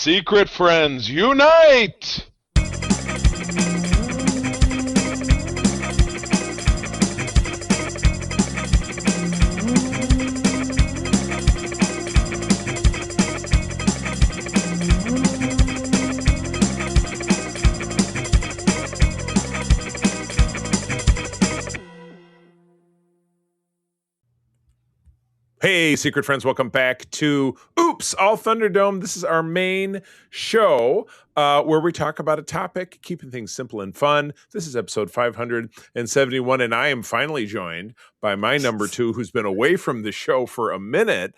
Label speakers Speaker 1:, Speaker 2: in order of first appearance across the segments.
Speaker 1: Secret friends, unite!
Speaker 2: Hey, secret friends, welcome back to Oops, All Thunderdome. This is our main show where we talk about a topic, keeping things simple and fun. This is episode 571, and I am finally joined by my number two, who's been away from the show for a minute.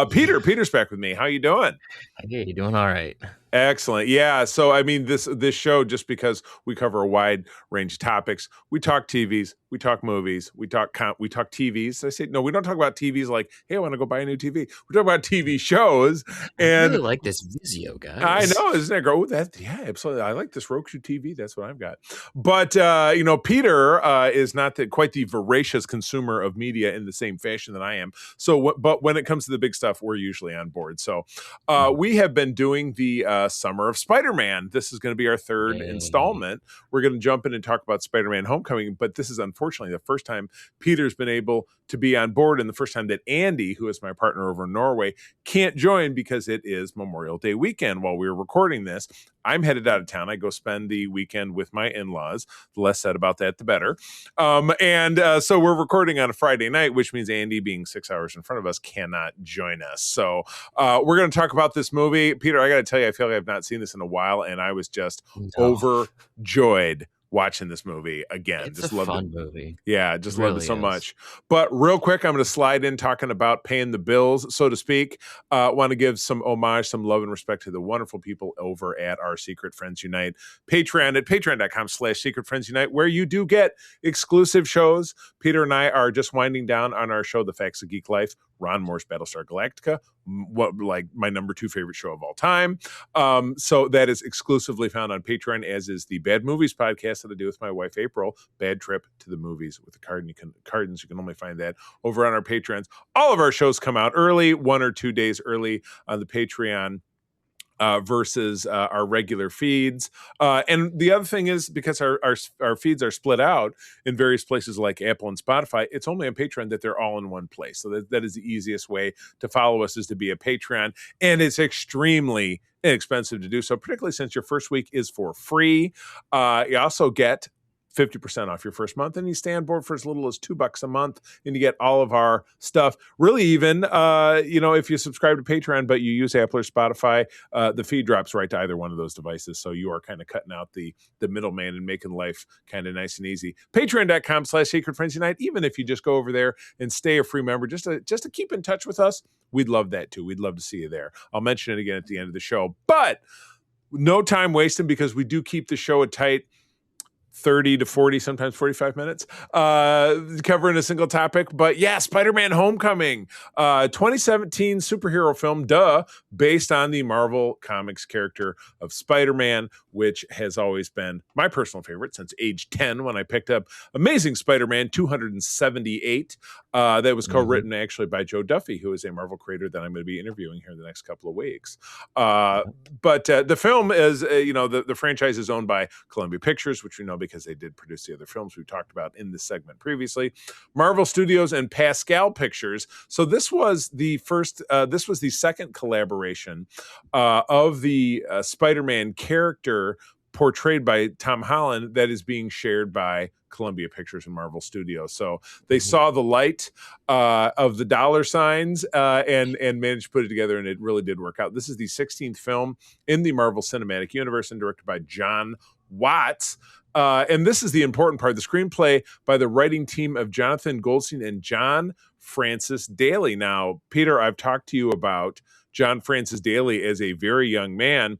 Speaker 2: Peter. Peter's back with me. How you doing?
Speaker 3: Hey, you doing all right?
Speaker 2: Excellent. Yeah. So, I mean, this show, just because we cover a wide range of topics, we talk TVs, we talk movies, we talk TVs. I say, no, we don't talk about TVs like, hey, I want to go buy a new TV. We talk about TV shows. And
Speaker 3: I really like this Vizio, guys.
Speaker 2: I know, isn't it? Yeah, absolutely. I like this Roku TV. That's what I've got. But, Peter is not quite the voracious consumer of media in the same fashion that I am. So, but when it comes to the big stuff, we're usually on board. So we have been doing the Summer of Spider-Man. This is going to be our third installment. We're going to jump in and talk about Spider-Man Homecoming, but this is unfortunately the first time Peter's been able to be on board, and the first time that Andy, who is my partner over in Norway, can't join because it is Memorial Day weekend while we're recording this. I'm headed out of town. I go spend the weekend with my in-laws. The less said about that, the better. So we're recording on a Friday night, which means Andy, being 6 hours in front of us, cannot join us. So we're going to talk about this movie. Peter, I got to tell you, I feel like I've not seen this in a while, and I was just overjoyed watching this movie again.
Speaker 3: It's
Speaker 2: just
Speaker 3: a
Speaker 2: loved
Speaker 3: fun
Speaker 2: it.
Speaker 3: movie.
Speaker 2: Yeah, just loved it so
Speaker 3: is.
Speaker 2: much. But real quick, I'm going to slide in talking about paying the bills, so to speak. Want to give some homage, some love and respect to the wonderful people over at our Secret Friends Unite Patreon at patreon.com/secretfriendsunite, where you do get exclusive shows. Peter and I are just winding down on our show, The Facts of Geek Life, Ron Moore's Battlestar Galactica, like my number 2 favorite show of all time. So that is exclusively found on Patreon, as is the Bad Movies podcast that I do with my wife, April, Bad Trip to the Movies with the Cardins. You can only find that over on our Patreons. All of our shows come out early, 1 or 2 days early on the Patreon. Versus our regular feeds. And the other thing is, because our feeds are split out in various places like Apple and Spotify, it's only on Patreon that they're all in one place. So that is the easiest way to follow us, is to be a Patreon. And it's extremely inexpensive to do so, particularly since your first week is for free. You also get 50% off your first month, and you stay on board for as little as $2 a month, and you get all of our stuff. Really, even if you subscribe to Patreon but you use Apple or Spotify, the feed drops right to either one of those devices. So you are kind of cutting out the middleman and making life kind of nice and easy. Patreon.com/secretfriendsunite. Even if you just go over there and stay a free member, just to keep in touch with us, we'd love that too. We'd love to see you there. I'll mention it again at the end of the show, but no time wasting, because we do keep the show a tight 30 to 40, sometimes 45 minutes, covering a single topic. But yeah, Spider-Man Homecoming, 2017 superhero film, based on the Marvel Comics character of Spider-Man, which has always been my personal favorite since age 10, when I picked up Amazing Spider-Man 278. That was co-written actually by Joe Duffy, who is a Marvel creator that I'm going to be interviewing here in the next couple of weeks. But the film is, the franchise is owned by Columbia Pictures, which we know because they did produce the other films we talked about in this segment previously, Marvel Studios, and Pascal Pictures. So this was the second collaboration of the Spider-Man character portrayed by Tom Holland that is being shared by Columbia Pictures and Marvel Studios. So they saw the light of the dollar signs and managed to put it together, and it really did work out. This is the 16th film in the Marvel Cinematic Universe and directed by John Watts. And this is the important part. The screenplay by the writing team of Jonathan Goldstein and John Francis Daly. Now, Peter, I've talked to you about John Francis Daly as a very young man,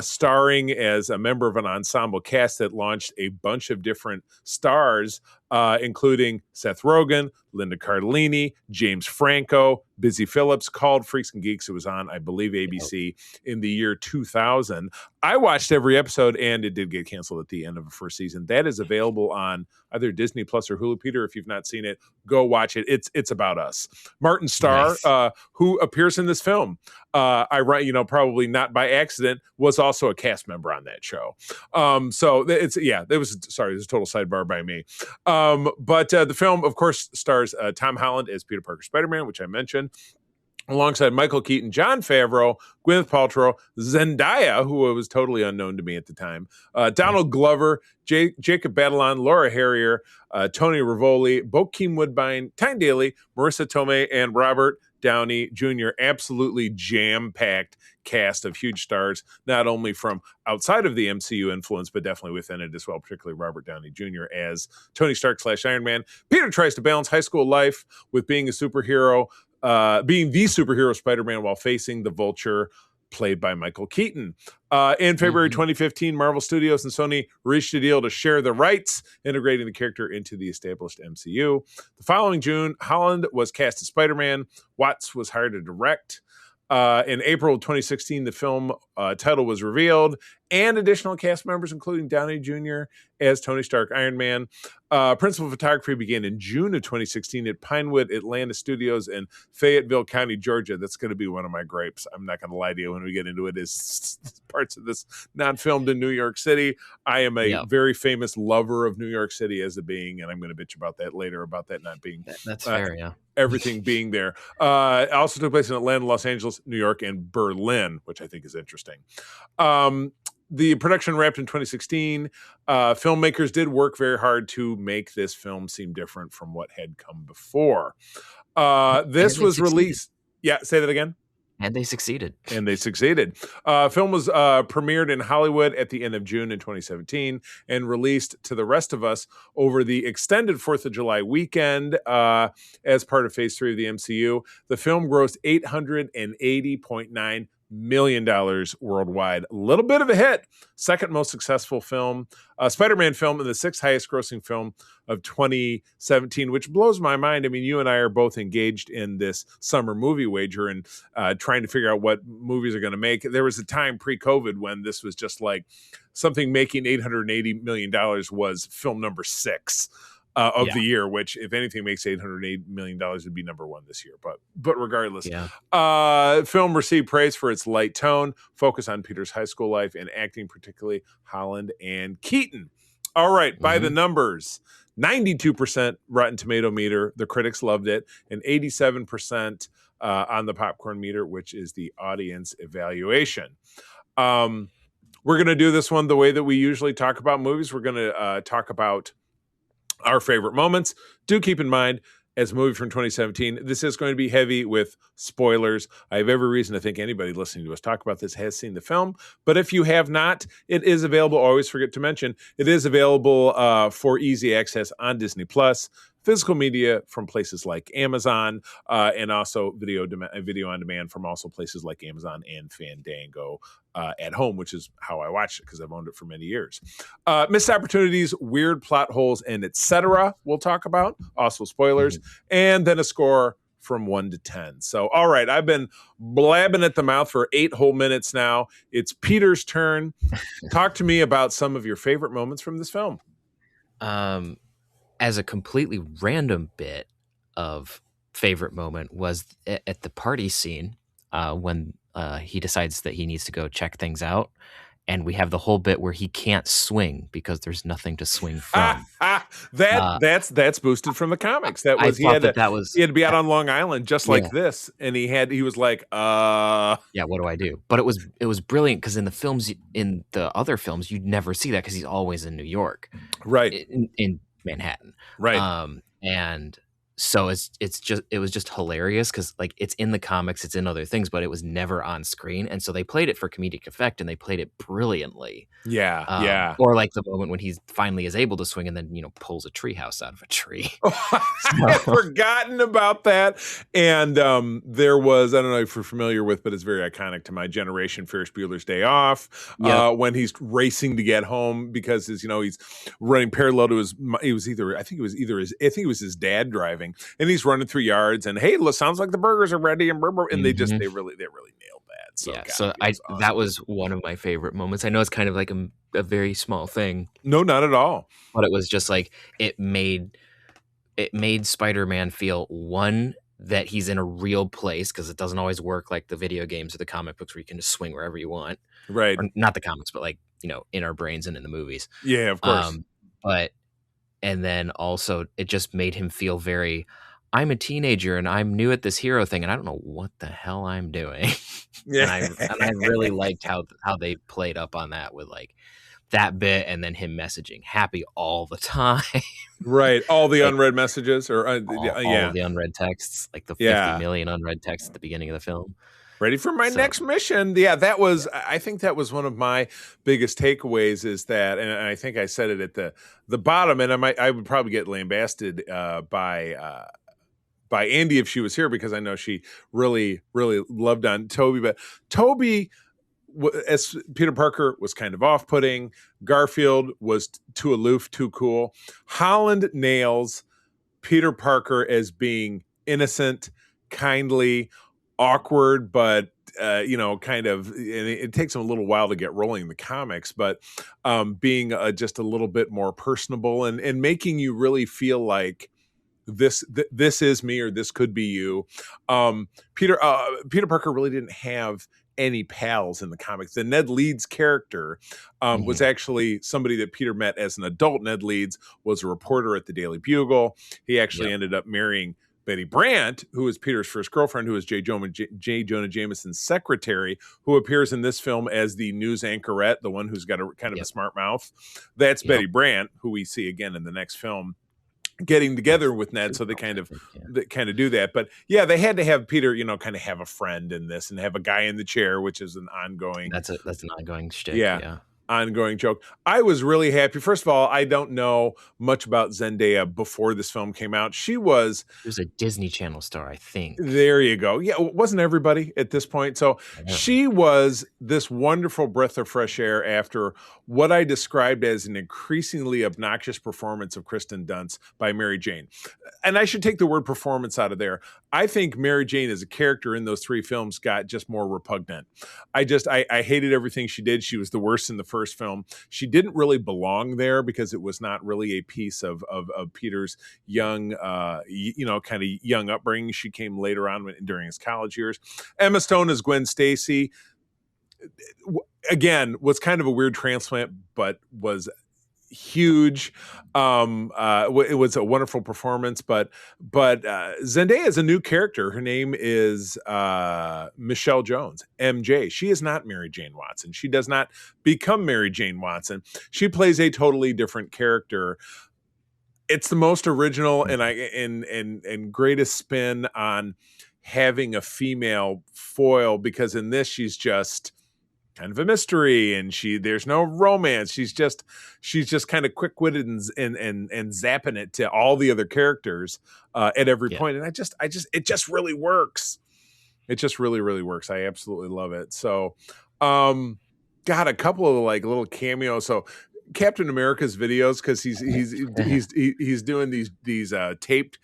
Speaker 2: starring as a member of an ensemble cast that launched a bunch of different stars including Seth Rogen, Linda Cardellini, James Franco, Busy Phillips, called Freaks and Geeks. It was on, I believe, ABC in the year 2000. I watched every episode, and it did get canceled at the end of the first season. That is available on either Disney Plus or Hulu. Peter, if you've not seen it, go watch it. It's about us. Martin Starr,
Speaker 3: Nice.
Speaker 2: who appears in this film, probably not by accident, was also a cast member on that show. It was a total sidebar by me. But the film, of course, stars Tom Holland as Peter Parker Spider-Man, which I mentioned, alongside Michael Keaton, Jon Favreau, Gwyneth Paltrow, Zendaya, who was totally unknown to me at the time, Donald Glover, Jacob Batalon, Laura Harrier, Tony Rivoli, Bokeem Woodbine, Tyne Daly, Marissa Tomei, and Robert Downey Jr. Absolutely jam-packed cast of huge stars, not only from outside of the MCU influence, but definitely within it as well, particularly Robert Downey Jr. as Tony Stark / Iron Man. Peter tries to balance high school life with being a superhero, being the superhero Spider-Man while facing the Vulture, played by Michael Keaton. In February 2015, Marvel Studios and Sony reached a deal to share the rights, integrating the character into the established MCU. The following June, Holland was cast as Spider-Man. Watts was hired to direct. In April of 2016, the film title was revealed, and additional cast members, including Downey Jr. as Tony Stark Iron Man. Principal photography began in June of 2016 at Pinewood Atlanta Studios in Fayetteville County, Georgia. That's going to be one of my gripes. I'm not going to lie to you when we get into it, is parts of this not filmed in New York City. I am a very famous lover of New York City as a being, and I'm going to bitch about that later, about that not being...
Speaker 3: That's fair, yeah.
Speaker 2: Everything being there. It also took place in Atlanta, Los Angeles, New York, and Berlin, which I think is interesting. The production wrapped in 2016. Filmmakers did work very hard to make this film seem different from what had come before. This was released. Yeah, say that again.
Speaker 3: And they succeeded.
Speaker 2: Film was premiered in Hollywood at the end of June in 2017 and released to the rest of us over the extended 4th of July weekend as part of Phase 3 of the MCU. The film grossed $880.9 million worldwide. A little bit of a hit. Second most successful film, Spider-Man film, and the 6th highest grossing film of 2017, which blows my mind. I mean, you and I are both engaged in this summer movie wager and trying to figure out what movies are going to make. There was a time pre-COVID when this was just like something making $880 million was film number 6. Of the year, which if anything makes $808 million would be number 1 this year. But regardless, film received praise for its light tone, focus on Peter's high school life, and acting, particularly Holland and Keaton. All right, by the numbers, 92% Rotten Tomato meter, the critics loved it, and 87% on the popcorn meter, which is the audience evaluation. We're going to do this one the way that we usually talk about movies. We're going to talk about our favorite moments. Do keep in mind, as a movie from 2017, this is going to be heavy with spoilers. I have every reason to think anybody listening to us talk about this has seen the film. But if you have not, it is available. Always forget to mention, it is available for easy access on Disney Plus, physical media from places like Amazon, and also video on demand from also places like Amazon and Fandango at home, which is how I watched it because I've owned it for many years. Missed opportunities, weird plot holes, and etc. we'll talk about. Also spoilers. And then a score from 1 to 10. So, all right, I've been blabbing at the mouth for 8 whole minutes now. It's Peter's turn. Talk to me about some of your favorite moments from this film.
Speaker 3: As a completely random bit of favorite moment was at the party scene when he decides that he needs to go check things out. And we have the whole bit where he can't swing because there's nothing to swing from.
Speaker 2: That's boosted from the comics. That was he had to be out on Long Island just like this, and he was like, what
Speaker 3: do I do? But it was brilliant because in the other films you'd never see that because he's always in New York,
Speaker 2: right?
Speaker 3: In Manhattan,
Speaker 2: right?
Speaker 3: And So it was just hilarious because like it's in the comics, it's in other things, but it was never on screen, and so they played it for comedic effect, and they played it brilliantly.
Speaker 2: Yeah, yeah.
Speaker 3: Or like the moment when he finally is able to swing and then pulls a treehouse out of a tree.
Speaker 2: I had forgotten about that. And there was, I don't know if you're familiar with, but it's very iconic to my generation, Ferris Bueller's Day Off, when he's racing to get home because he's running parallel to I think it was his dad driving, and he's running through yards and, hey, sounds like the burgers are ready, and they really nailed that. So,
Speaker 3: yeah,
Speaker 2: God, awesome.
Speaker 3: That was one of my favorite moments. I know it's kind of like a very small thing.
Speaker 2: No, not at all.
Speaker 3: But it was just like it made Spider-Man feel, one, that he's in a real place, because it doesn't always work like the video games or the comic books where you can just swing wherever you want.
Speaker 2: Right.
Speaker 3: Or not the comics, but like, in our brains and in the movies.
Speaker 2: Yeah, of course.
Speaker 3: And then also it just made him feel very, I'm a teenager and I'm new at this hero thing and I don't know what the hell I'm doing.
Speaker 2: Yeah.
Speaker 3: and I really liked how they played up on that with like that bit, and then him messaging happy all the time.
Speaker 2: Right. All the unread messages or
Speaker 3: all the unread texts, like the 50 million unread texts at the beginning of the film.
Speaker 2: Ready for my next mission. Yeah, I think that was one of my biggest takeaways, is that, and I think I said it at the bottom, and I would probably get lambasted by Andy if she was here, because I know she really, really loved on Toby. But Toby, as Peter Parker, was kind of off-putting. Garfield was too aloof, too cool. Holland nails Peter Parker as being innocent, kindly, awkward, but kind of, and it takes him a little while to get rolling in the comics, but being just a little bit more personable and making you really feel like this is me, or this could be you. Peter Parker really didn't have any pals in the comics. The Ned Leeds character was actually somebody that Peter met as an adult. Ned Leeds was a reporter at the Daily Bugle. He actually ended up marrying Betty Brant, who was Peter's first girlfriend, who was J. Jonah Jameson's secretary, who appears in this film as the news anchorette, the one who's got a kind of a smart mouth. That's Betty Brant, who we see again in the next film, getting together with Ned. So they kind of do that. But yeah, they had to have Peter, kind of have a friend in this and have a guy in the chair, which is an ongoing.
Speaker 3: That's an ongoing shtick.
Speaker 2: Yeah. Ongoing joke. I was really happy. First of all, I don't know much about Zendaya before this film came out. She was
Speaker 3: a Disney Channel star, I think.
Speaker 2: There you go. Yeah, wasn't everybody at this point? So she was this wonderful breath of fresh air after what I described as an increasingly obnoxious performance of Kristen Dunst by Mary Jane. And I should take the word performance out of there. I think Mary Jane as a character in those three films got just more repugnant. I hated everything she did. She was the worst in the first film. She didn't really belong there because it was not really a piece of Peter's young, kind of young upbringing. She came later on during his college years. Emma Stone as Gwen Stacy, again, was kind of a weird transplant, but was huge. It was a wonderful performance, but Zendaya is a new character. Her name is Michelle Jones, MJ. She is not Mary Jane Watson. She does not become Mary Jane Watson. She plays a totally different character. It's the most original and greatest spin on having a female foil, because in this she's just kind of a mystery, and there's no romance. She's just kind of quick-witted and zapping it to all the other characters at every point. And it just really works. It just really, really works. I absolutely love it. So, got a couple of like little cameos. So Captain America's videos, because he's doing these taped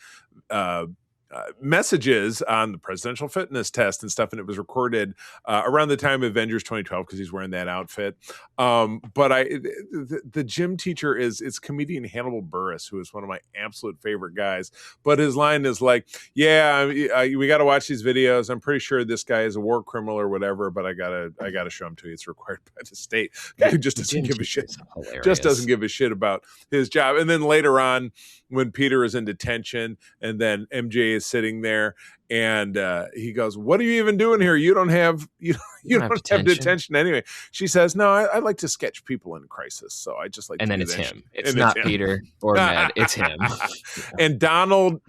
Speaker 2: messages on the presidential fitness test and stuff, and it was recorded around the time of Avengers 2012 because he's wearing that outfit. But the gym teacher is comedian Hannibal Buress, who is one of my absolute favorite guys. But his line is like, "Yeah, we got to watch these videos. I'm pretty sure this guy is a war criminal or whatever, but I gotta show him to you. It's required by the state." Guy who just doesn't give a shit. Just doesn't give a shit about his job. And then later on, when Peter is in detention, and then MJ is sitting there, and he goes, "What are you even doing here? You don't have you don't have detention anyway." She says, "No, I like to sketch people in crisis, so I just like."
Speaker 3: And
Speaker 2: to
Speaker 3: then
Speaker 2: do
Speaker 3: it's
Speaker 2: that
Speaker 3: him.
Speaker 2: shit."
Speaker 3: It's not Peter or Ned. It's him.
Speaker 2: And Donald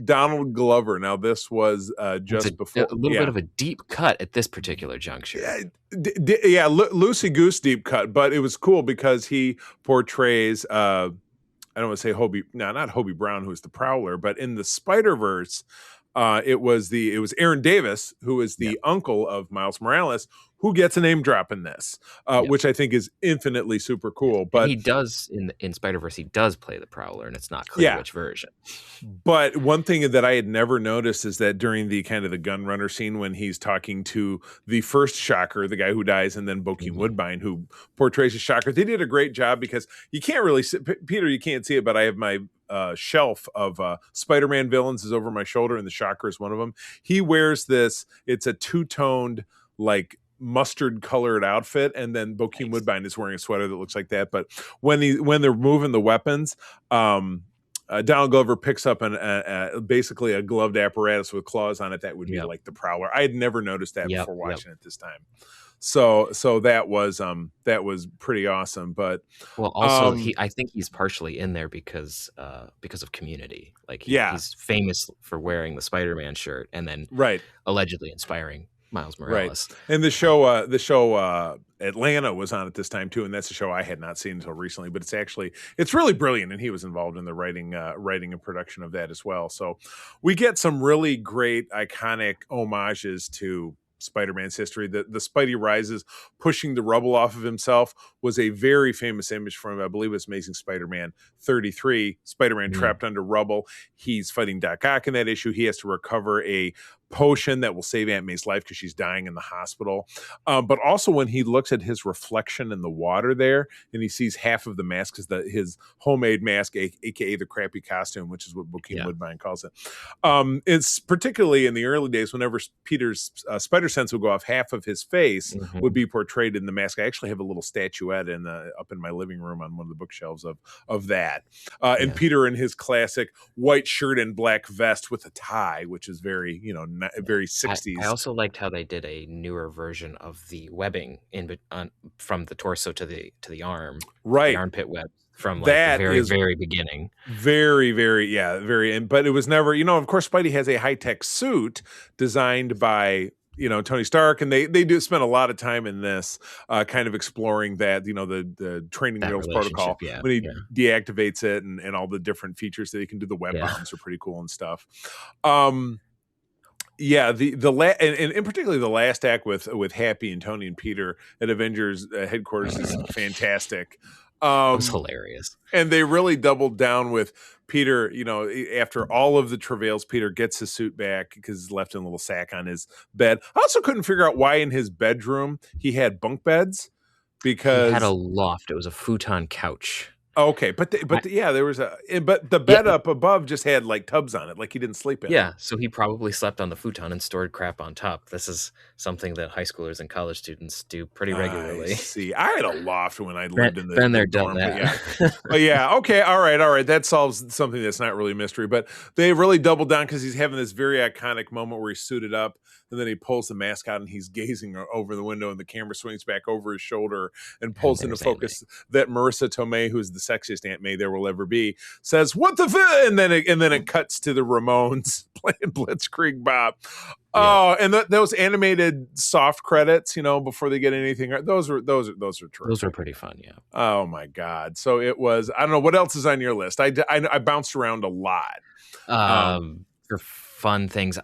Speaker 2: Glover. Now this was just before
Speaker 3: a little bit of a deep cut at this particular juncture.
Speaker 2: Yeah, loosey goose deep cut, but it was cool because he portrays. I don't want to say Hobie, no, not Hobie Brown, who's the Prowler, but in the Spider-Verse, it was Aaron Davis, who is the uncle of Miles Morales, who gets a name drop in this, which I think is infinitely super cool. But
Speaker 3: and he does in Spider-Verse, he does play the Prowler, and it's not clear which version.
Speaker 2: But one thing that I had never noticed is that during the kind of the gun runner scene, when he's talking to the first Shocker, the guy who dies, and then Bokeem Woodbine, who portrays a Shocker, they did a great job because you can't really see, Peter, you can't see it, but I have my shelf of Spider-Man villains is over my shoulder, and the Shocker is one of them. He wears this, it's a two-toned, like, mustard colored outfit, and then Bokeem Woodbine is wearing a sweater that looks like that. But when they're moving the weapons, Donald Glover picks up basically a gloved apparatus with claws on it that would be like the Prowler. I had never noticed that before watching it this time. So that was pretty awesome. But
Speaker 3: also I think he's partially in there because of Community. Like he's famous for wearing the Spider-Man shirt and then allegedly inspiring Miles Morales.
Speaker 2: Right. And the show Atlanta was on at this time too, and that's a show I had not seen until recently, but it's really brilliant, and he was involved in the writing and production of that as well. So we get some really great iconic homages to Spider-Man's history. The Spidey rises, pushing the rubble off of himself, was a very famous image from, I believe it's Amazing Spider-Man 33. Spider-Man trapped under rubble. He's fighting Doc Ock in that issue. He has to recover a potion that will save Aunt May's life because she's dying in the hospital. But also when he looks at his reflection in the water there, and he sees half of the mask is his homemade mask, aka the crappy costume, which is what Bokeem Woodbine calls it. It's particularly in the early days, whenever Peter's spider sense would go off, half of his face would be portrayed in the mask. I actually have a little statuette up in my living room on one of the bookshelves of that. And Peter in his classic white shirt and black vest with a tie, which is very, very 60s.
Speaker 3: I also liked how they did a newer version of the webbing from the torso to the arm, the armpit web from the very beginning.
Speaker 2: Very, very, very. But it was never, of course, Spidey has a high-tech suit designed by Tony Stark, and they do spend a lot of time in this kind of exploring that, the training wheels protocol when he deactivates it and all the different features that he can do. The web bombs are pretty cool and stuff. And particularly the last act with Happy and Tony and Peter at Avengers headquarters is fantastic.
Speaker 3: It was hilarious.
Speaker 2: And they really doubled down with Peter, after all of the travails, Peter gets his suit back because he's left in a little sack on his bed. I also couldn't figure out why in his bedroom he had bunk beds, because
Speaker 3: he had a loft. It was a futon couch.
Speaker 2: Okay, but there was but the bed up above just had like tubs on it, like he didn't sleep in.
Speaker 3: Yeah, so he probably slept on the futon and stored crap on top. This is something that high schoolers and college students do pretty regularly.
Speaker 2: I had a loft when I lived in the
Speaker 3: been there,
Speaker 2: dorm,
Speaker 3: done that.
Speaker 2: But okay, all right. That solves something that's not really a mystery. But they really doubled down because he's having this very iconic moment where he's suited up, and then he pulls the mask out and he's gazing over the window, and the camera swings back over his shoulder and pulls into focus that Marissa Tomei, who's the sexiest Aunt May there will ever be, says, "What the f-" and then it cuts to the Ramones playing Blitzkrieg Bop. Oh, and those animated soft credits, before they get anything, those are terrific.
Speaker 3: Those were pretty fun, yeah.
Speaker 2: Oh my God! So it was. I don't know what else is on your list. I bounced around a lot.
Speaker 3: For fun things,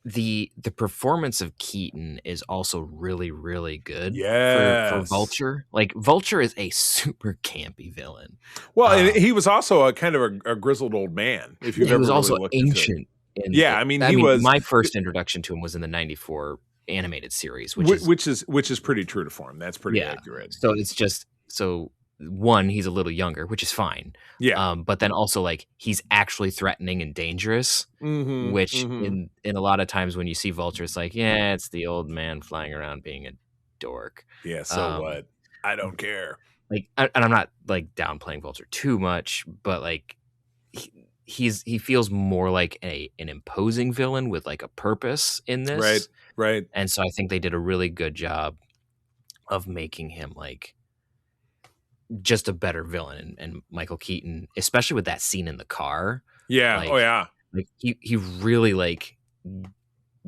Speaker 3: the performance of Keaton is also really, really good for Vulture. Like, Vulture is a super campy villain.
Speaker 2: Well, and he was also a kind of a grizzled old man. If you've ever
Speaker 3: was also
Speaker 2: looked
Speaker 3: ancient.
Speaker 2: He was.
Speaker 3: My first introduction to him was in the '94 animated series, which
Speaker 2: is pretty true to form. That's pretty accurate.
Speaker 3: So it's just one, he's a little younger, which is fine.
Speaker 2: Yeah.
Speaker 3: But then also, like, he's actually threatening and dangerous, which in a lot of times when you see Vulture, it's like, it's the old man flying around being a dork.
Speaker 2: Yeah. So what? I don't care.
Speaker 3: Like, and I'm not like downplaying Vulture too much, but like, he feels more like an imposing villain with like a purpose in
Speaker 2: Right.
Speaker 3: this.
Speaker 2: Right.
Speaker 3: And so I think they did a really good job of making him like just a better villain. And Michael Keaton, especially with that scene in the car,
Speaker 2: Yeah. Oh,
Speaker 3: like
Speaker 2: yeah.
Speaker 3: like he really like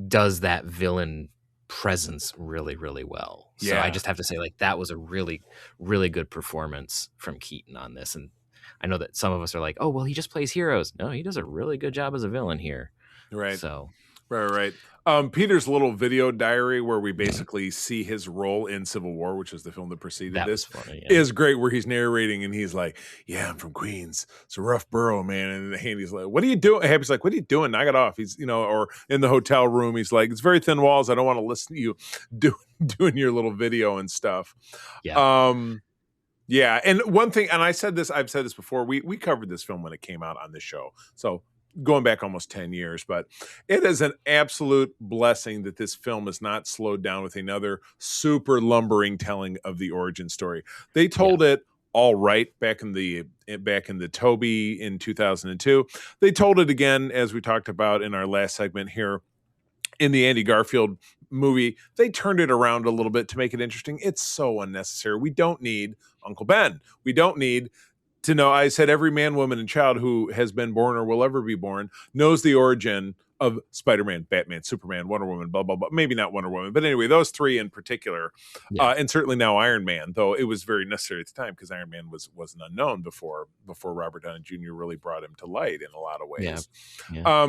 Speaker 3: does that villain presence really, really well. So
Speaker 2: Yeah.
Speaker 3: I just have to say, like, that was a really, really good performance from Keaton on this. And I know that some of us are like, oh, well, he just plays heroes. No, he does a really good job as a villain here.
Speaker 2: Right.
Speaker 3: So
Speaker 2: Right. Peter's little video diary where we basically see his role in Civil War, which is the film that preceded
Speaker 3: that
Speaker 2: this,
Speaker 3: was funny. Yeah.
Speaker 2: is great, where he's narrating and he's like, yeah, I'm from Queens. It's a rough borough, man. And Handy's like, what are you doing? Happy's like, what are you doing? Knock it off. He's, or in the hotel room, he's like, it's very thin walls. I don't want to listen to you doing your little video and stuff.
Speaker 3: Yeah.
Speaker 2: Yeah. And one thing, and I've said this before, we covered this film when it came out on this show. So going back almost 10 years, but it is an absolute blessing that this film is not slowed down with another super lumbering telling of the origin story. They told it all right back in the Toby in 2002. They told it again, as we talked about in our last segment here, in the Andy Garfield movie. They turned it around a little bit to make it interesting. It's so unnecessary. We don't need Uncle Ben. We don't need to know. I said every man, woman, and child who has been born or will ever be born knows the origin of Spider-Man, Batman, Superman, Wonder Woman, blah, blah, blah. Maybe not Wonder Woman, but anyway, those three in particular, and certainly now Iron Man, though it was very necessary at the time because Iron Man was an unknown before Robert Downey Jr. really brought him to light in a lot of ways.
Speaker 3: Yeah.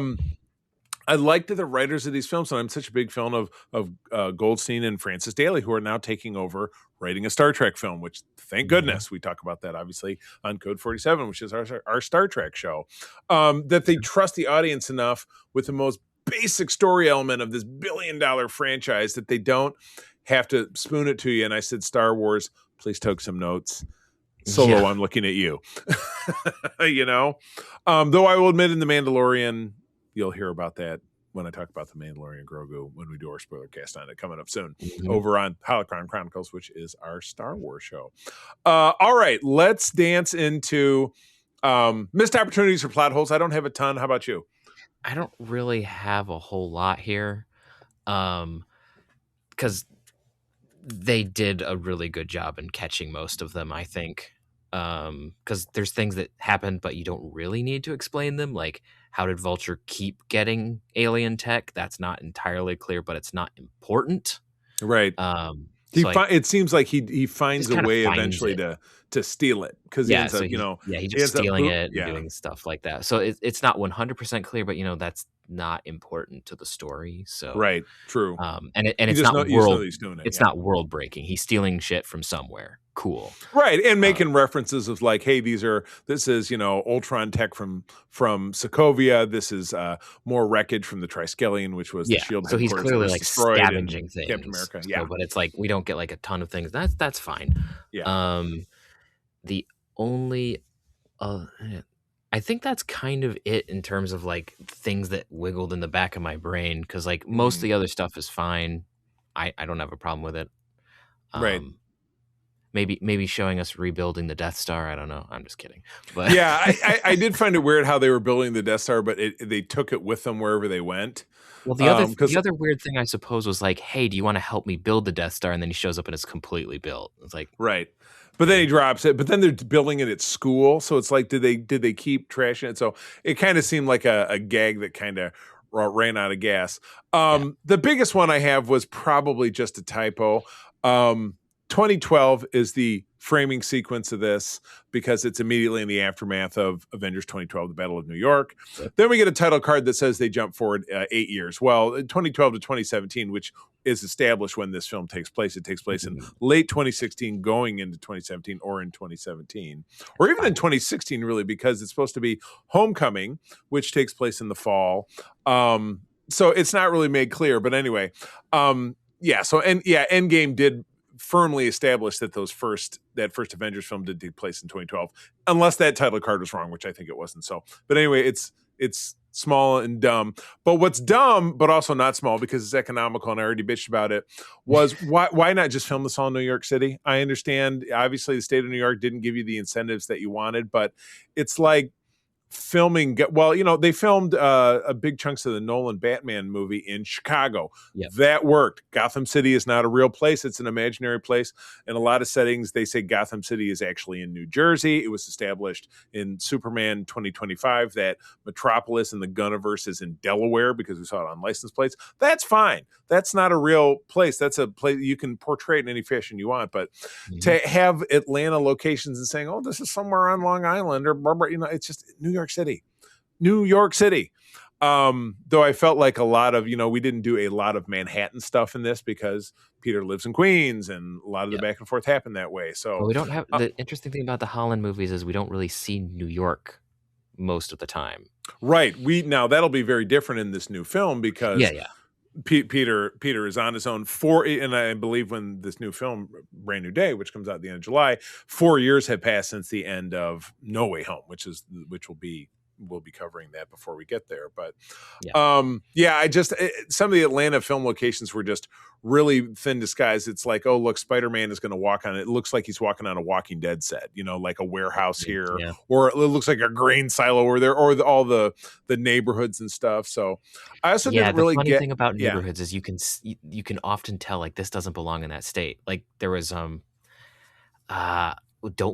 Speaker 2: I liked the writers of these films, and I'm such a big fan of Goldstein and Francis Daly, who are now taking over writing a Star Trek film, which, thank goodness, we talk about that, obviously, on Code 47, which is our Star Trek show, that they trust the audience enough with the most basic story element of this billion-dollar franchise that they don't have to spoon it to you. And I said, Star Wars, please take some notes. Solo, I'm looking at you. Though I will admit in The Mandalorian, you'll hear about that when I talk about The Mandalorian Grogu when we do our spoiler cast on it coming up soon over on Holocron Chronicles, which is our Star Wars show. All right, let's dance into missed opportunities for plot holes. I don't have a ton. How about you?
Speaker 3: I don't really have a whole lot here because they did a really good job in catching most of them, I think. Because there's things that happen, but you don't really need to explain them. Like, how did Vulture keep getting alien tech? That's not entirely clear, but it's not important.
Speaker 2: Right. It seems like he finds a way eventually to steal it because he ends up,
Speaker 3: he just stealing it and doing stuff like that. So it's not 100% clear, but that's not important to the story. So
Speaker 2: right, true.
Speaker 3: And it's not not world breaking. He's stealing shit from somewhere. Cool.
Speaker 2: Right, and making references of like, hey, this is Ultron tech from Sokovia. This is more wreckage from the Triskelion, which was the Shield.
Speaker 3: So he's clearly like scavenging things.
Speaker 2: Captain America,
Speaker 3: but it's like we don't get like a ton of things. That's fine.
Speaker 2: Yeah.
Speaker 3: The only, I think that's kind of it in terms of like things that wiggled in the back of my brain because like most of the other stuff is fine. I don't have a problem with it.
Speaker 2: Right.
Speaker 3: Maybe showing us rebuilding the Death Star. I don't know. I'm just kidding. But
Speaker 2: yeah, I did find it weird how they were building the Death Star, but they took it with them wherever they went.
Speaker 3: Well, the other weird thing I suppose was like, hey, do you want to help me build the Death Star? And then he shows up and it's completely built. It's like
Speaker 2: right. But then he drops it. But then they're building it at school, so it's like, did they keep trashing it? So it kind of seemed like a gag that kind of ran out of gas. The biggest one I have was probably just a typo. 2012 is the framing sequence of this because it's immediately in the aftermath of Avengers 2012, the Battle of New York. Yep. Then we get a title card that says they jump forward 8 years. Well, 2012 to 2017, which is established when this film takes place. It takes place in late 2016, going into 2017, or in 2017, or even in 2016, really, because it's supposed to be Homecoming, which takes place in the fall. So it's not really made clear. But anyway, Endgame did firmly established that that first Avengers film did take place in 2012, unless that title card was wrong, which I think it wasn't. So, but anyway, it's small and dumb. But what's dumb, but also not small because it's economical, and I already bitched about it, was why not just film this all in New York City? I understand, obviously, the state of New York didn't give you the incentives that you wanted, but it's like, filming. Well, they filmed a big chunks of the Nolan Batman movie in Chicago.
Speaker 3: Yep.
Speaker 2: That worked. Gotham City is not a real place. It's an imaginary place. In a lot of settings, they say Gotham City is actually in New Jersey. It was established in Superman 2025 that Metropolis and the Gunniverse is in Delaware because we saw it on license plates. That's fine. That's not a real place. That's a place you can portray it in any fashion you want. But to have Atlanta locations and saying, oh, this is somewhere on Long Island or it's just New York City. Though I felt like a lot of, we didn't do a lot of Manhattan stuff in this because Peter lives in Queens and a lot of the back and forth happened that way. So
Speaker 3: we don't have the interesting thing about the Holland movies is we don't really see New York most of the time.
Speaker 2: Right. Now that'll be very different in this new film because Peter is on his own and I believe when this new film, Brand New Day, which comes out at the end of July, 4 years have passed since the end of No Way Home, we'll be covering that before we get there. But some of the Atlanta film locations were just really thin disguised. It's like, oh, look, Spider-Man is going to walk on it. It looks like he's walking on a Walking Dead set, like a warehouse here, or it looks like a grain silo over there, or all the neighborhoods and stuff. So I also didn't really
Speaker 3: get. The funny thing about neighborhoods is you can often tell like this doesn't belong in that state. Like there was Don't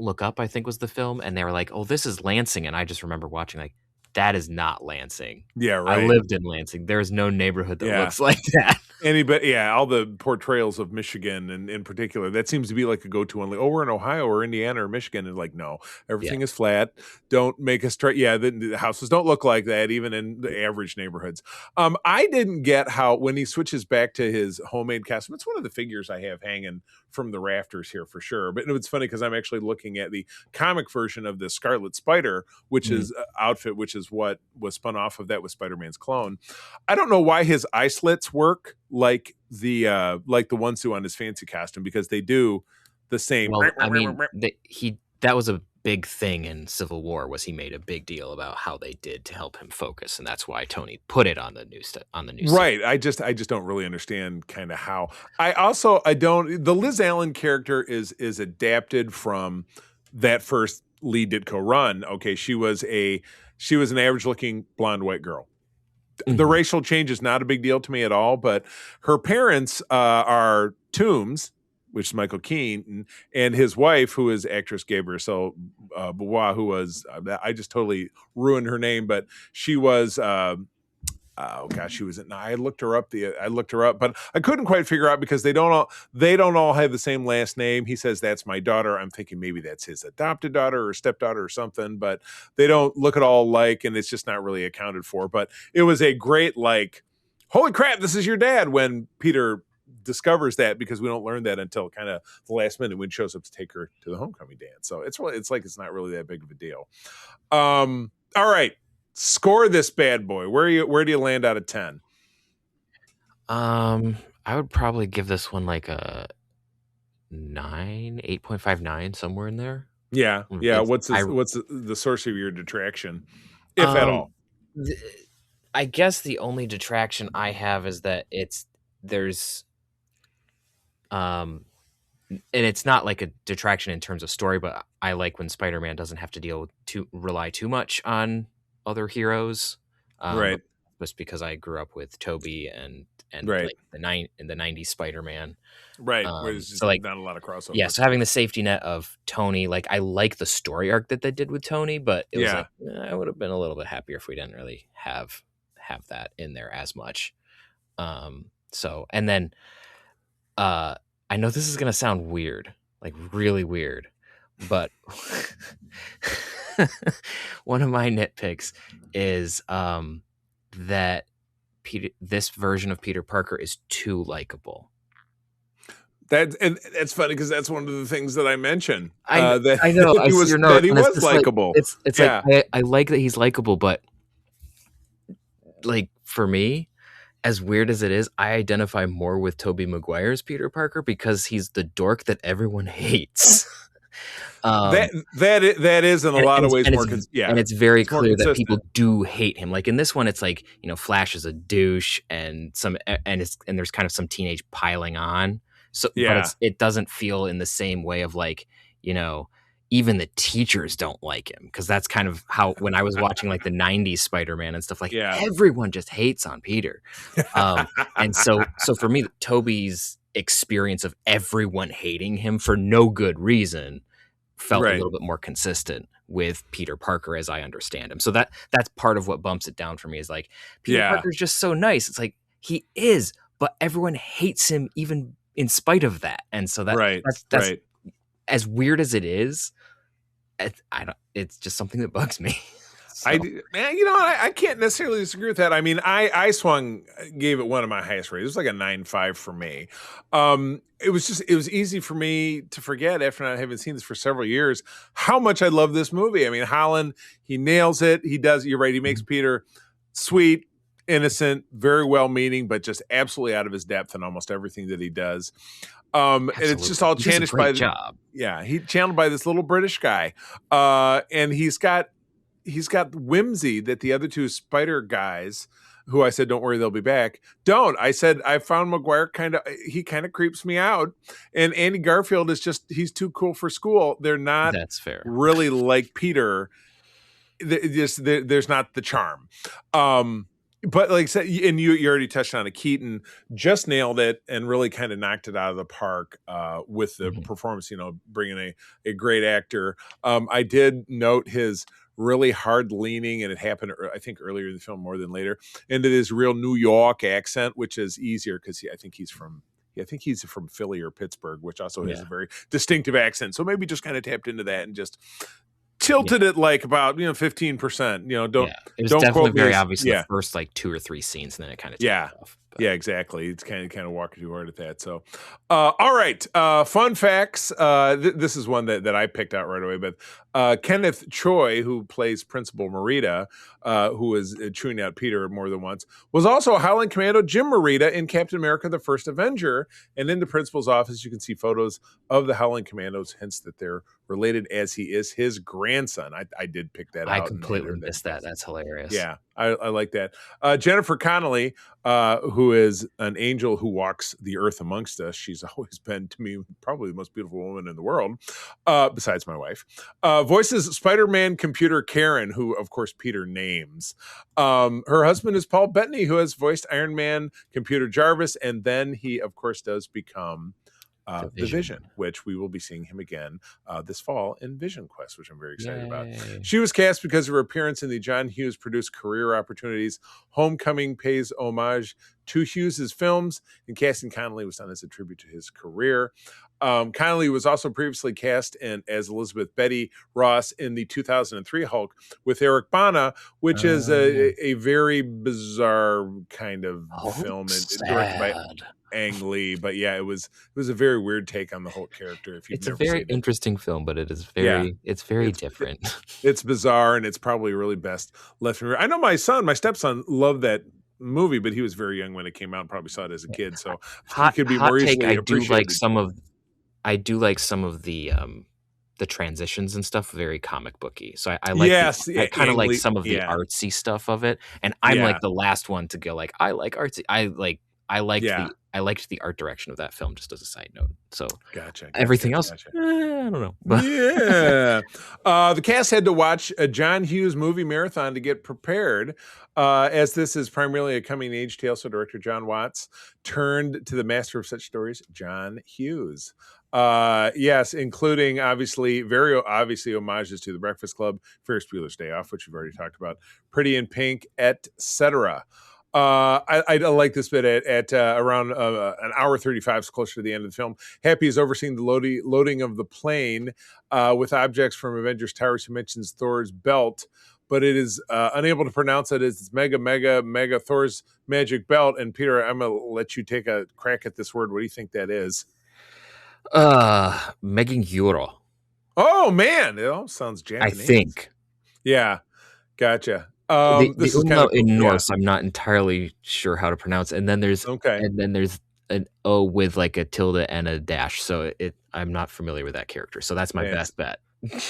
Speaker 3: Look Up, I think was the film, and they were like, oh, this is Lansing, and I just remember watching like, that is not Lansing.
Speaker 2: Yeah, right.
Speaker 3: I lived in Lansing. There's no neighborhood that looks like that.
Speaker 2: All the portrayals of Michigan and in particular, that seems to be like a go-to one. Like, oh, we're in Ohio or Indiana or Michigan. And like, no, everything is flat. Don't make us try. Yeah, the houses don't look like that, even in the average neighborhoods. I didn't get how when he switches back to his homemade costume, it's one of the figures I have hanging from the rafters here for sure. But it's funny because I'm actually looking at the comic version of the Scarlet Spider, which is outfit, which is what was spun off of that with Spider-Man's clone. I don't know why his eye slits work like the ones do on his fancy costume, because they do the same.
Speaker 3: Well, I mean, that was a big thing in Civil War, was he made a big deal about how they did to help him focus, and that's why Tony put it on the new
Speaker 2: right. I just don't really understand kind of how. The Liz Allen character is adapted from that first Lee Ditko run. Okay, she was an average looking blonde white girl. The racial change is not a big deal to me at all, but her parents are Toombs, which is Michael Keaton, and his wife, who is actress Gabrielle Beauvoir, who was I just totally ruined her name, but she was she was. I looked her up, but I couldn't quite figure out because they don't all have the same last name. He says that's my daughter. I'm thinking maybe that's his adopted daughter or stepdaughter or something, but they don't look at all alike, and it's just not really accounted for. But it was a great holy crap, this is your dad, when Peter discovers that, because we don't learn that until kind of the last minute when he shows up to take her to the homecoming dance. So it's not really that big of a deal. All right. Score this bad boy. Where do you land out of 10?
Speaker 3: I would probably give this one like a 9, 8.59, somewhere in there.
Speaker 2: Yeah. What's the source of your detraction, if at all?
Speaker 3: I guess the only detraction I have is that and it's not like a detraction in terms of story, but I like when Spider-Man doesn't have to rely too much on other heroes,
Speaker 2: right?
Speaker 3: Just because I grew up with Tobey and
Speaker 2: right.
Speaker 3: like the 90s Spider-Man,
Speaker 2: right? Where there's just not a lot of crossover.
Speaker 3: Yeah, so having the safety net of Tony, like I like the story arc that they did with Tony, but it was I would have been a little bit happier if we didn't really have that in there as much. So, and then I know this is gonna sound weird, like really weird, but one of my nitpicks is that this version of Peter Parker is too likable.
Speaker 2: That's funny because that's one of the things that I mentioned.
Speaker 3: I know
Speaker 2: that he was likable.
Speaker 3: It's like I like that he's likable, but like for me, as weird as it is, I identify more with Tobey Maguire's Peter Parker because he's the dork that everyone hates.
Speaker 2: That is in a lot of ways more,
Speaker 3: and it's very clear that people do hate him. Like in this one, it's like, Flash is a douche, and there's kind of some teenage piling on. So, but it doesn't feel in the same way of like, even the teachers don't like him, because that's kind of how, when I was watching like the 90s Spider-Man and stuff, like everyone just hates on Peter. And so for me, Toby's experience of everyone hating him for no good reason felt a little bit more consistent with Peter Parker as I understand him. So that's part of what bumps it down for me, is like, Peter Parker's just so nice. It's like, he is, but everyone hates him even in spite of that. And so that's as weird as it is, it's just something that bugs me. So.
Speaker 2: I can't necessarily disagree with that. I mean, I gave it one of my highest ratings. It was like a 9.5 for me. It was easy for me to forget, after not having seen this for several years, how much I love this movie. I mean, Holland, he nails it. He does. You're right. He makes Peter sweet, innocent, very well-meaning, but just absolutely out of his depth in almost everything that he does. And it's just all channeled by
Speaker 3: job.
Speaker 2: Yeah, he channeled by this little British guy, and he's got whimsy that the other two Spider guys, who I said don't worry, they'll be back, don't. I said I found Maguire kind of creeps me out, and Andy Garfield is he's too cool for school. They're not.
Speaker 3: That's fair.
Speaker 2: Really like Peter. There's not the charm. But like I said, and you already touched on it, Keaton just nailed it and really kind of knocked it out of the park with the performance, bringing a great actor. I did note his really hard leaning, and it happened, I think, earlier in the film more than later, into his real New York accent, which is easier because I think he's from Philly or Pittsburgh, which also has a very distinctive accent. So maybe just kind of tapped into that and just tilted it like about 15%. It was
Speaker 3: definitely very obvious in the first like 2 or 3 scenes, and then it kind of took off. But. Yeah,
Speaker 2: exactly. It's kind of walking too hard at that. So, all right. Fun facts. This is one that I picked out right away. But Kenneth Choi, who plays Principal Morita, who is chewing out Peter more than once, was also Howling Commando Jim Morita in Captain America: The First Avenger. And in the principal's office, you can see photos of the Howling Commandos, hence that they're related, as he is his grandson. I did pick that out.
Speaker 3: I completely missed that. That's hilarious.
Speaker 2: Yeah, I like that. Jennifer Connelly, who is an angel who walks the earth amongst us. She's always been, to me, probably the most beautiful woman in the world, besides my wife. Voices Spider-Man computer Karen, who, of course, Peter names. Her husband is Paul Bettany, who has voiced Iron Man computer Jarvis, and then he, of course, does become the Vision, which we will be seeing him again this fall in Vision Quest, which I'm very excited about. She was cast because of her appearance in the John Hughes produced Career Opportunities. Homecoming pays homage to Hughes' films, and casting Connelly was done as a tribute to his career. Connelly was also previously cast as Elizabeth Betty Ross in the 2003 Hulk with Eric Bana, which is a very bizarre kind of film, directed by Ang Lee, but yeah, it was a very weird take on the Hulk character.
Speaker 3: It's a very interesting film, but it is it's very different.
Speaker 2: It's bizarre, and it's probably really best left. I know my stepson loved that movie, but he was very young when it came out and probably saw it as a kid, so he could be more easily appreciated.
Speaker 3: I do like some of the transitions and stuff, very comic booky. So I like I kind of like some of the artsy stuff of it, and I'm like the last one to go like, I like artsy. I liked the art direction of that film, just as a side note. So
Speaker 2: gotcha.
Speaker 3: Everything else, I don't know.
Speaker 2: Yeah. The cast had to watch a John Hughes movie marathon to get prepared, as this is primarily a coming-age tale. So director John Watts turned to the master of such stories, John Hughes. Yes, including very obviously homages to The Breakfast Club, Ferris Bueller's Day Off, which we've already talked about, Pretty in Pink, etc. I like this bit at around an hour 35, closer to the end of the film. Happy is overseeing the loading of the plane with objects from Avengers Towers. He mentions Thor's belt, but it is unable to pronounce it as mega Thor's magic belt. And Peter, I'm going to let you take a crack at this word. What do you think that is?
Speaker 3: Megan Euro.
Speaker 2: Oh, man. It all sounds Japanese.
Speaker 3: I think.
Speaker 2: Yeah. Gotcha.
Speaker 3: This is kind of in Norse. I'm not entirely sure how to pronounce it. And then there's an O with like a tilde and a dash. So I'm not familiar with that character. So that's my best bet.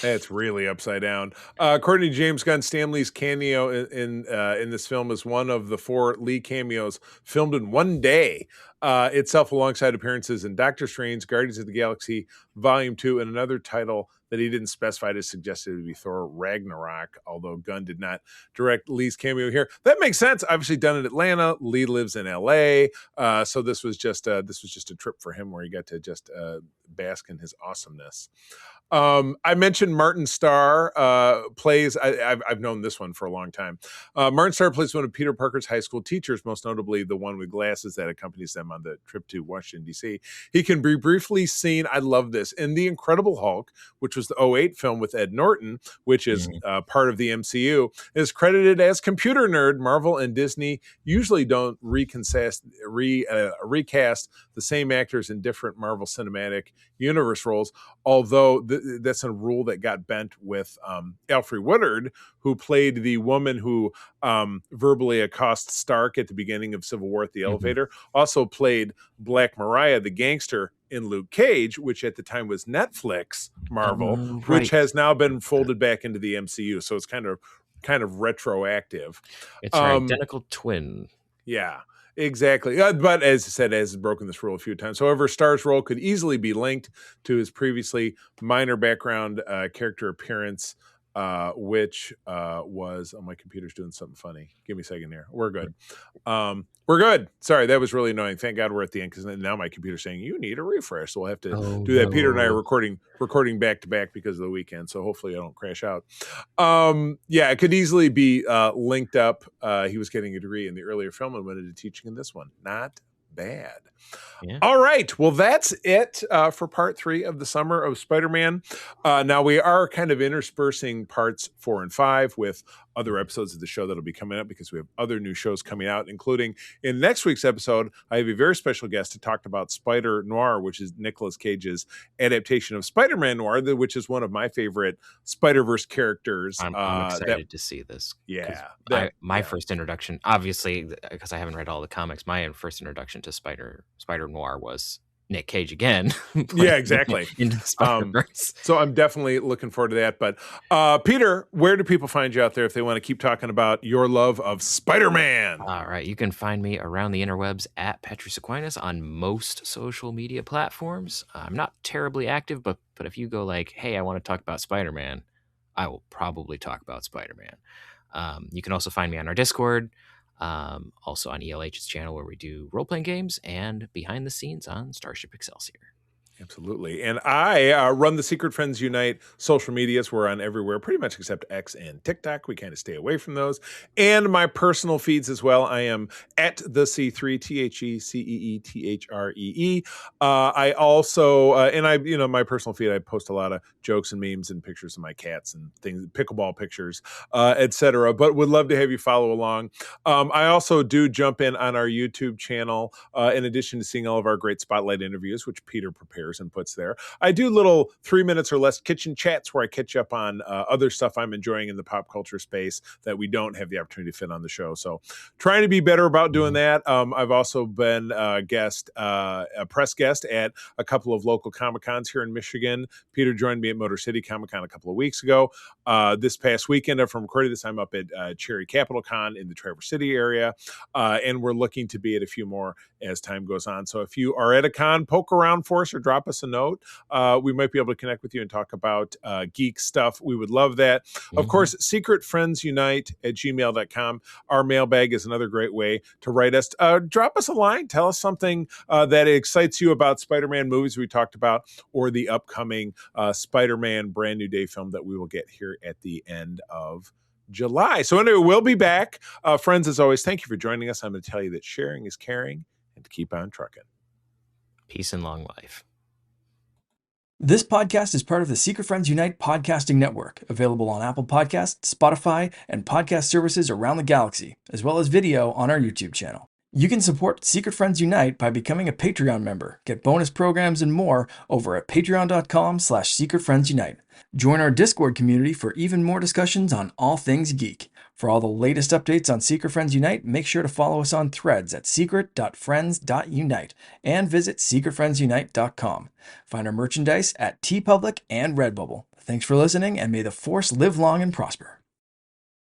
Speaker 2: That's really upside down. According to James Gunn, Stan Lee's cameo in this film is one of the 4 Lee cameos filmed in one day. Itself, alongside appearances in Doctor Strange, Guardians of the Galaxy Volume 2, and another title that he didn't specify to suggest it would be Thor Ragnarok, although Gunn did not direct Lee's cameo here. That makes sense. Obviously done in Atlanta. Lee lives in LA. So this was just a trip for him where he got to just bask in his awesomeness. I mentioned Martin Starr plays. I've known this one for a long time. Martin Starr plays one of Peter Parker's high school teachers, most notably the one with glasses that accompanies them on the trip to Washington, D.C. He can be briefly seen, I love this, in The Incredible Hulk, which was the '08 film with Ed Norton, which is part of the MCU, is credited as computer nerd. Marvel and Disney usually don't recast the same actors in different Marvel Cinematic Universe roles, although that's a rule that got bent with Alfre Woodard, who played the woman who verbally accosts Stark at the beginning of Civil War at the elevator, also played Black Mariah, the gangster, in Luke Cage, which at the time was Netflix Marvel, which has now been folded back into the MCU. So it's kind of retroactive.
Speaker 3: It's her identical twin.
Speaker 2: Yeah. Exactly. But as I said, has broken this rule a few times. However, Starr's role could easily be linked to his previously minor background character appearance, which was, my computer's doing something funny. Give me a second here. We're good. We're good. Sorry, that was really annoying. Thank God we're at the end, because now my computer's saying you need a refresh. So we'll have to do that. Peter and I are recording back to back because of the weekend. So hopefully I don't crash out. Yeah, it could easily be linked up. He was getting a degree in the earlier film and went into teaching in this one. Not bad. Yeah. All right. Well, that's it for part 3 of the Summer of Spider-Man. Now we are kind of interspersing parts 4 and 5 with other episodes of the show that'll be coming up, because we have other new shows coming out, including in next week's episode, I have a very special guest to talk about Spider Noir, which is Nicolas Cage's adaptation of Spider-Man Noir, which is one of my favorite Spider-Verse characters.
Speaker 3: I'm excited to see this.
Speaker 2: Yeah.
Speaker 3: My first introduction, obviously, because I haven't read all the comics, my first introduction to Spider Noir was Nick Cage again.
Speaker 2: Yeah, exactly.
Speaker 3: Into the Spider-Verse.
Speaker 2: So I'm definitely looking forward to that. But Peter, where do people find you out there if they want to keep talking about your love of Spider-Man?
Speaker 3: All right. You can find me around the interwebs at Petrus Aquinas on most social media platforms. I'm not terribly active, but if you go like, hey, I want to talk about Spider-Man, I will probably talk about Spider-Man. You can also find me on our Discord. Also on ELH's channel, where we do role-playing games, and behind the scenes on Starship Excelsior.
Speaker 2: Absolutely. And I run the Secret Friends Unite social medias. We're on everywhere, pretty much except X and TikTok. We kind of stay away from those. And my personal feeds as well. I am at the C3, TheCeeThree. I also, and my personal feed, I post a lot of jokes and memes and pictures of my cats and things, pickleball pictures, etc. But would love to have you follow along. I also do jump in on our YouTube channel, in addition to seeing all of our great spotlight interviews, which Peter prepares and puts there. I do little 3 minutes or less kitchen chats where I catch up on other stuff I'm enjoying in the pop culture space that we don't have the opportunity to fit on the show. So trying to be better about doing that. I've also been a press guest at a couple of local Comic-Cons here in Michigan. Peter joined me at Motor City Comic-Con a couple of weeks ago. This past weekend, from recording this, I'm up at Cherry Capital Con in the Traverse City area. And we're looking to be at a few more as time goes on. So if you are at a con, poke around for us or drop us a note. We might be able to connect with you and talk about geek stuff. We would love that. Mm-hmm. Of course, secretfriendsunite@gmail.com. Our mailbag is another great way to write us. Drop us a line. Tell us something that excites you about Spider-Man movies we talked about, or the upcoming Spider-Man Brand New Day film that we will get here at the end of July. So anyway, we'll be back. Friends, as always, thank you for joining us. I'm going to tell you that sharing is caring, and to keep on trucking.
Speaker 3: Peace and long life.
Speaker 4: This podcast is part of the Secret Friends Unite podcasting network, available on Apple Podcasts, Spotify, and podcast services around the galaxy, as well as video on our YouTube channel. You can support Secret Friends Unite by becoming a Patreon member, get bonus programs and more over at patreon.com/secretfriendsunite. Join our Discord community for even more discussions on all things geek. For all the latest updates on Secret Friends Unite, make sure to follow us on Threads at secret.friends.unite and visit secretfriendsunite.com. Find our merchandise at TeePublic and Redbubble. Thanks for listening, and may the Force live long and prosper.